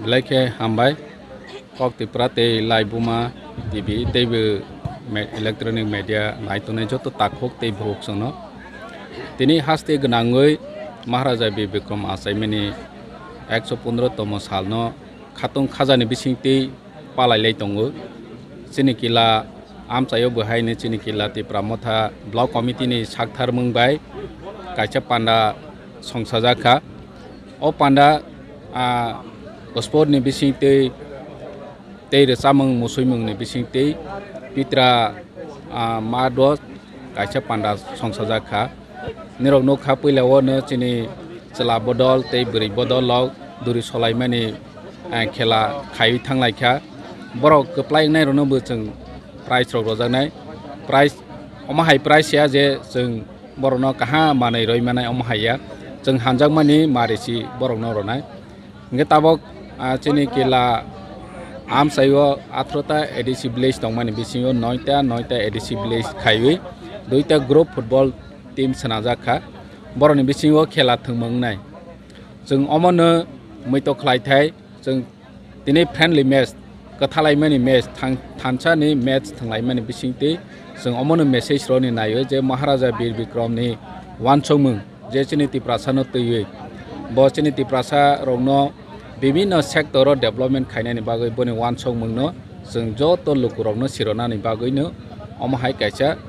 Like Hambai, Kok the Prate, Laibuma, TV, Table, electronic media, Naitune Joto Takok, Table Hoxono. Tini Haste Ganangoi, Maharaja Birbikram Asaimini, Exopundro Thomas Halno, Katung Kazani Bisinti, Palai Tongo, Sinikila, Amsayo behind Chinikila, the Pramota, Block Committee ni Shakthar Mumbai, Kacha Panda, Song Sajaka, O Panda, Sport ni Bisinti, Te the Samung Musumung ni Bisinti, Pitra Madot, Kacha Panda, Song Sajaka, Nero no Kapila Warner, Chini, Sela Bodol, Te Buri Bodol Log, Duri Solaimani, and Killa, Kai Tang Laika, Borok, applying Nero no Muchung. Price rok rozaknai price omahai price ya je jeng borokno kaha manai roi manai omahai ya jeng hanjakmani marisi borokno ronai nge tabok chini Killa amsayo 18ta adhesive lace tongmani bisingo 9ta adhesive lace khaiwi 2ta group football team sanajaka boroni bisingo khela thungmangnai jeng omono muito khlaithai jeng tini friendly match Kathalai many match Tanchani match Tanglaimani Bishingti, Sung Omono message Roni Nayo, Je Maharaja Birbikram ni Wanchomung, Jechiniti Prasano to you. Bochiniti Prasa Rogno, Bimino sector development Kainani Bago Boni Wanchomung no, Sung Joto Lukurogno Sironani Bagoino, Omahai Kacha,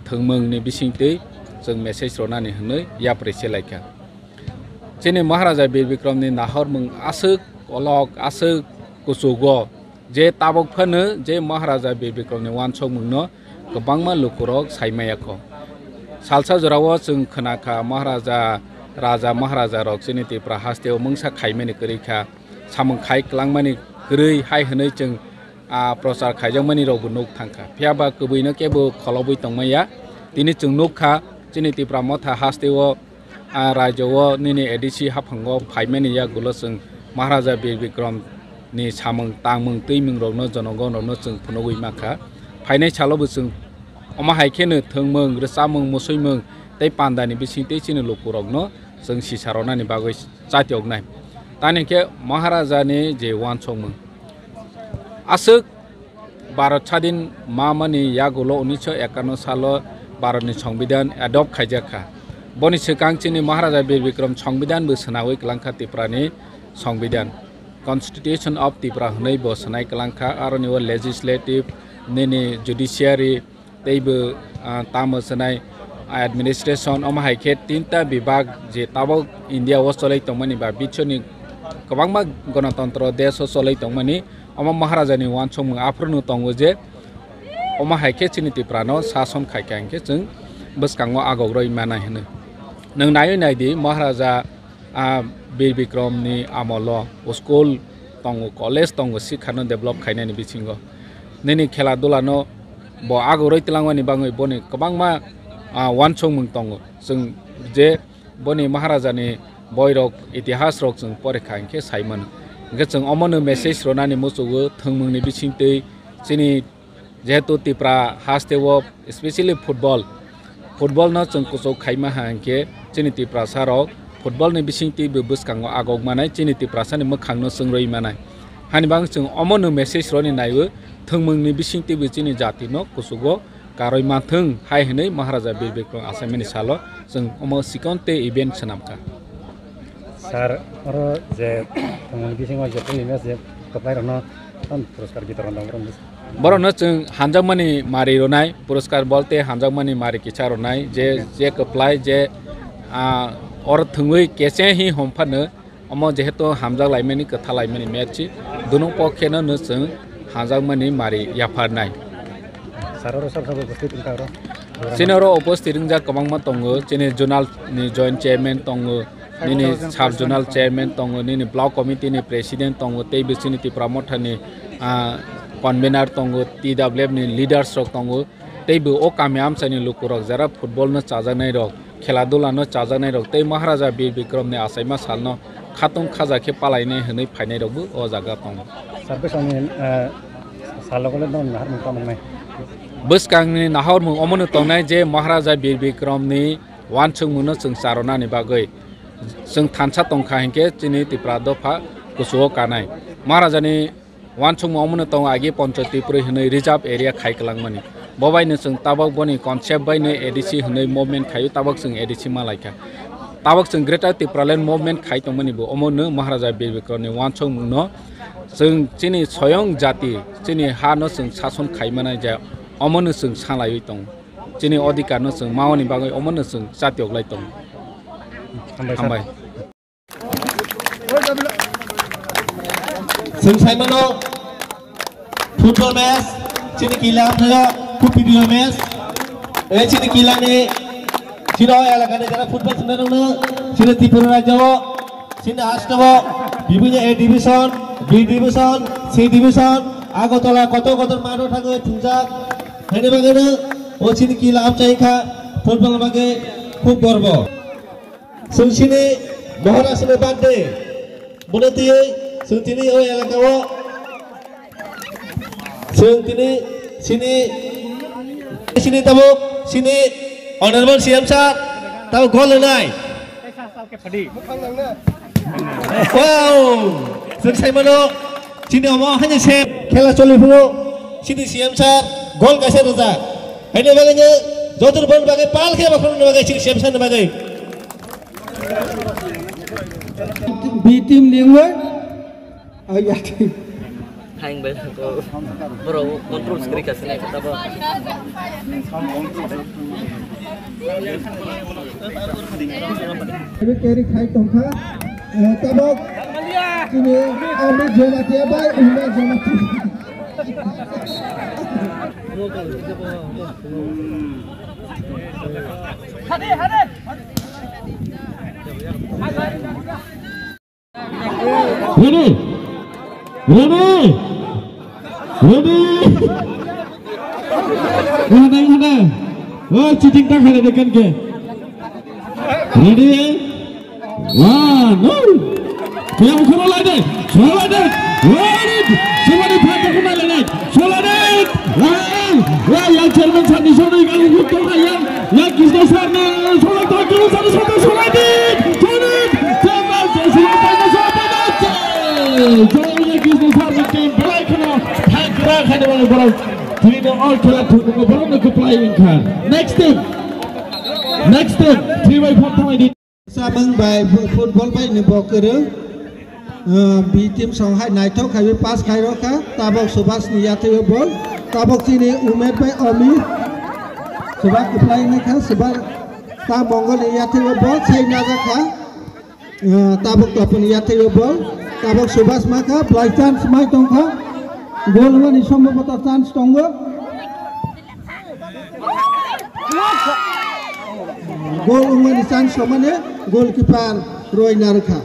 Tungmung ni Bishingti, Sung message Ronani Hunu, Yaprese Laka. Chini Maharaja Birbikram ni Nahormung Asuk, Olok, Asuk, Kusugo. Je tabok phane je Maharaja Birbikram ni Wanchomung no gobangma lukurok saimayako salsa jorawo jeng khanaka Maharaja Raja Maharaja rok siniti prahasteo mungsa khaimani korikha samung khai klangmani grei hai hनै jeng prosar khaijangmani rok nuk thangkha phiaba kubuino kebo kholobui tongmaya tini jeng nukha siniti pramotha hasteo rajowo nini edisi haphango phaimani ya gulo jeng Maharaja Birbikram ni samung tangmung tuimung rokno jonogon rokno jeng phunogui makha phainai chalobo jeng omahai kheno thungmung resamung musuimung tei pandani bisingtei chini lukurokno jeng sisarona ni bagoi chatioknai tani ke Maharaja ni je Wanchomung asuk Bharat Chadin mamani yagulo 1951 salo Bharat ni সংবিধান adopt khaijaka boni sekang chini Maharaja Birbikram সংবিধান bo sanawi klangkha tiprani সংবিধান Constitution of Tipra Hunai bo sanai kalangkha aroni wo legislative nini judiciary teibo tamo sanai administration omahai khe tinta bibag je tabok India wo cholai tongmani ba bichoni kwbangma ganatantra desh cholai tongmani oma Maharaja ni Wanchomung afrunu tongo je omahai khe chini Tiprano sason khaikang khe jeng bwskango agogroi manai hino nang nayo naidi Maharaja Birbikram ni amolo school tongo college tongo sikhano develop khainani bisingo nini khela dulano bo agoroi tilangwani bangoi boni kwbangma Wanchomung tongo jeng je boni Maharaja ni boyrok itihas rok jeng porekha angkhe saiman ge jeng omono message ronani musugo thungmungni bisingtei chini jehetu Tipra hasteo especially football no jeng kusok khaima hangkhe chini Tipra sarok football ni bisingti bwskango agog manai chini Tipra sani mokhangno sungroi manai hani bang jeng omono message roni naiwo thungmungni bisingti bo chini jati no kusugo karoi mathung hai hनै Maharaja Birbikram asaimani salo jeng omo sikonte event sanamka sar oro je thungmungni bisingo je pulime je kapai rono tan puruskar bitoron dong borono jeng hanjakmani mari ronai puruskar bolte hanjakmani mari kicha ronai je kaplai je or thungui kese hi homphano omo jehetu hamjak laimani katha laimani matchi dunung pokheno no jeng hanjakmani mari yafarnai saroro sabsabo upasthit ungkaro sinoro upasthit ungjak kwbangma tongo chini zonal ni joint chairman tongo nini sub zonal chairman tongo nini block committee ni president tongo tei bisini Tipra mothani convener tongo TWF ni leaders rok tongo tei bo o kamiam chani lukurok jara football no chajaknai rok khela dula no chajaknai rok tei Maharaja Birbikram ni asaima salno khatung khaja khe palainai hनै phainai rok bo o jaga tongo sarbe sami salogole don nahar mukhamungnai bwskangni nahormung omono tongnai je Maharaja Birbikram ni Wanchomung no jeng charonani bagoi जों थानसा तंखा हिंके चिनि तिप्रा दफा कुसुओ कानाय महाराजानि वानसुं मावमनो तंग आगे पंचायती पुरै हनै reserve area खायकलांमानि बबायनो जों ताबक बनि concept बायनो ADC हनै मुभमेन्ट खायो ताबक जों एडिसि मालायखा ताबक जों ग्रेटार तिप्रालेण्ड मुभमेन्ट खाय तंमनिबो अमनो महाराजा बिरबिक्रमनि वानसुं नो जों चिनि स्वयं जाति चिनि हा न जों शासन खायमानाय जा अमनो जों सालायै दं चिनि अधिकार न जों मावनि बागै अमनो जों जातियगलाय दं हामबाय जों साइमनो फुटबल मैच चिनि किला थयो भिडियो मैच ए चिनि किलानि चिनो एलाकानि जरा फुटबल सुननो चिनि त्रिपुरा राज्यआव चिनि हास्टआव बिभिन्न A division B division C division Agartala कत मानो थाङो थुंजाक हैने बागैनो ओ चिनि किला आमचाइखा फुटबल बागै खूब गर्व जों चिनि महाराजनि बार्थडे बनतियै जों दिनै ओ एलाकायाव जों दिनै सिनि ताबो सिनि ऑनरेबल सीएम सार ताबो गल होनाय वाव जों साइमनो सिनि अमा हानि से खेला चलिफुङो सिनि सीएम सार गल गासे रजा हैने बागैनो जतर बन बागै पाल खेबा खनो बागै सिनि सीएम सार बागै बी टीम लिंगो या team Hang bel ko bro control screen kasi na kita ba Ini kiri khai tongkha tabok ini Ahmed Jamatia by Ahmed Jamatia Ready Mana oh cheating tak ada dekan ke ready 1 no yang solo lagi ready semua di belakang kembali naik solo naik wah yang Jerman saat di sini kalau hukum yang kisah sana solo tahu satu solo lagi jangan semua pada jauhnya kisah sana tim palai kena gerak ada mana bola tidak all खेला ठुकको बोला न कप्लाई इनखान next team 3/4 थांबाय दि sabang by football by ni bokere B team songhai naithok khai pass khai rokha tabok subhas ni yatheu ball tabok chini umed by omi subhas apply ni kha subhas ta mongol ni yatheu ball chai naga kha tabok topun yatheu ball tabok subhas ma kha by chance mai tongkha goal mani সম্ভবত chance tongo goal mani chance mane goalkeeper Roy Narkha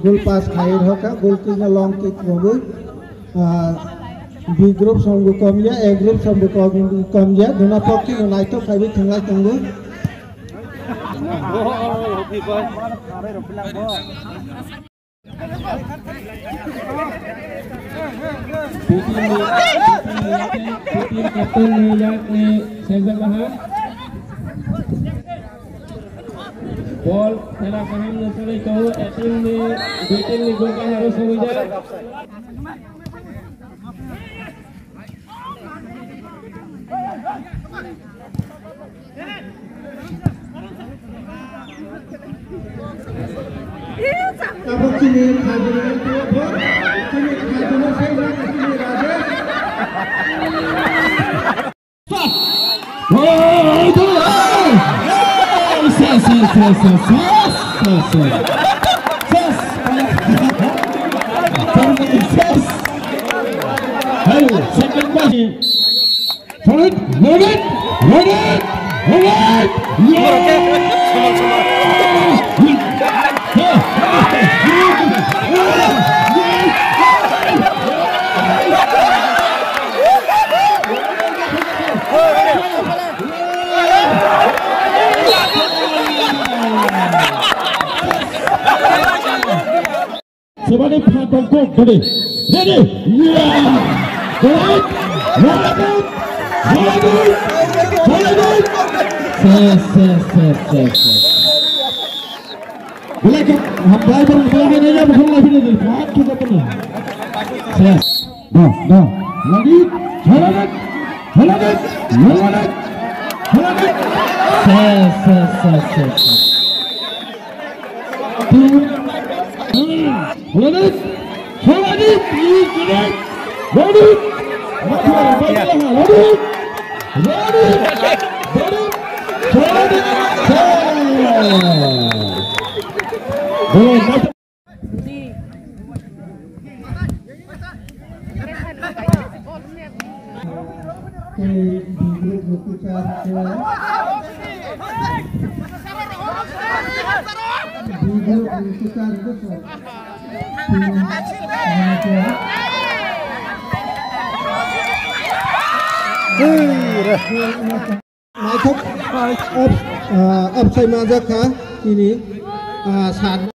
goal pass khair hoka goal kick long kick hobo B group samgo komya A group samgo komya dona pokki naito khabi thangai tongo Ball telah paham sekali tahu ating ni beating ni gol kan harus mengejar. Tabok sini khajuna bol sini khajuna sai sini raja oh itu ses ayo second question forward Somebody plant on court, ready? Yeah! Go Up saya mazak ini saat